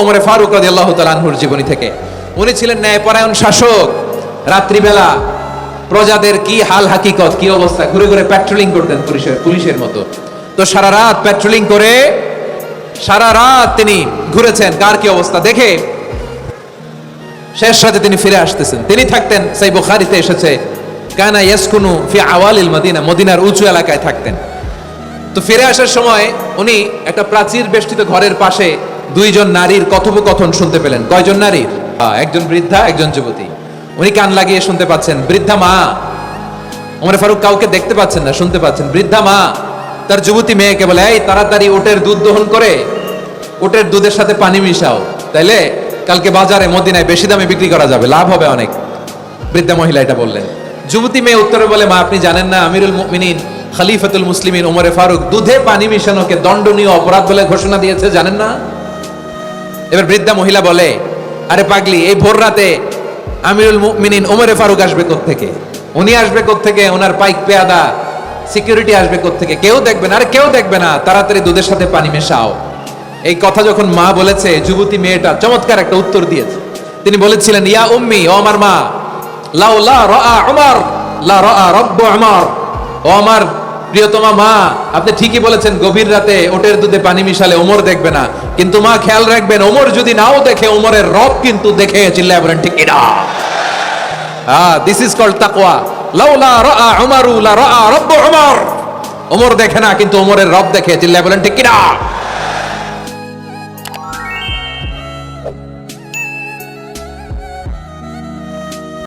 ওমরে ফারুক রাদিয়াল্লাহু তাআলা আনহুর জীবনী থেকে। উনি ছিলেন ন্যায়পরায়ণ শাসক। রাত্রিবেলা প্রজাদের কি হাল হাকিকত, কি অবস্থা, ঘুরে ঘুরে প্যাট্রোলিং করতেন পুলিশের মতো। তো সারা রাত প্যাট্রোলিং করে সারা রাত তিনি ঘুরেছেন কার কি অবস্থা দেখে শেষ রাতে তিনি ফিরে আসতেছেন। তিনি থাকতেন, সেই বুখারীতে এসেছে, কানা ইয়াসকুনু ফি আওয়ালিল মদিনা, মদিনার উঁচু এলাকায় থাকতেন। তো ফিরে আসার সময় উনি একটা প্রাচীর বেষ্টিত ঘরের পাশে দুইজন নারীর কথোপকথন শুনতে পেলেন। কয়জন নারীর? একজন বৃদ্ধা, একজন যুবতী। উনি কান লাগিয়ে শুনতে পাচ্ছেন। বৃদ্ধা মা, ওমর ফারুক কাউকে দেখতে পাচ্ছেন না, শুনতে পাচ্ছেন। বৃদ্ধা মা তার যুবতী মেয়েকে বলে, এই তাড়াতাড়ি উটের দুধ দহন করে উটের দুধের সাথে পানি মিশাও, তাইলে কালকে বাজারে মদিনায় বেশি দামে বিক্রি করা যাবে, লাভ হবে অনেক। বৃদ্ধা মহিলা এটা বললেন। যুবতী মেয়ে উত্তরে বলে, মা আপনি জানেন না আমিরুল মুমিনিন খলিফাতুল মুসলিমিন ওমরে ফারুক দুধে পানি মিশানোকে দণ্ডনীয় অপরাধ বলে ঘোষণা দিয়েছে, জানেন না? এবার বৃদ্ধা মহিলা বলে, আরে পাগলি, এই ভোর রাতে আমিরুল মুমিনিন ওমরে ফারুক আসবে কোত্থেকে? উনি আসবে কোত্থেকে? ওনার পাইক পেয়াদা সিকিউরিটি আসবে কোত্থেকে? কেউ দেখবে না। আরে কেউ দেখবে না, তাড়াতাড়ি দুধের সাথে পানি মেশাও। এই কথা যখন মা বলেছে, যুবতী মেয়েটা চমৎকার একটা উত্তর দিয়েছে। তিনি বলেছিলেন, ইয়া উম্মি, ও আমার মা, লাউলা রাআ উমর লা রাআ রাব্বু উমর, ও আমার প্রিয়তমা মা, আপনি ঠিকই বলেছেন, গভীর রাতে ওটের দুধে পানি মিশালে ওমর দেখবে না, কিন্তু মা খেয়াল রাখবেন, ওমর যদি নাও দেখে, ওমরের রব কিন্তু দেখে। চিল্লায় বলেন ঠিক কিনা? দিস ইজ কল্ড তাকওয়া। লাউলা রাআ উমরু লা রাআ রাব্বু উমর, ওমর দেখে না কিন্তু ওমরের রব দেখে। চিল্লায় বলেন ঠিক কিনা?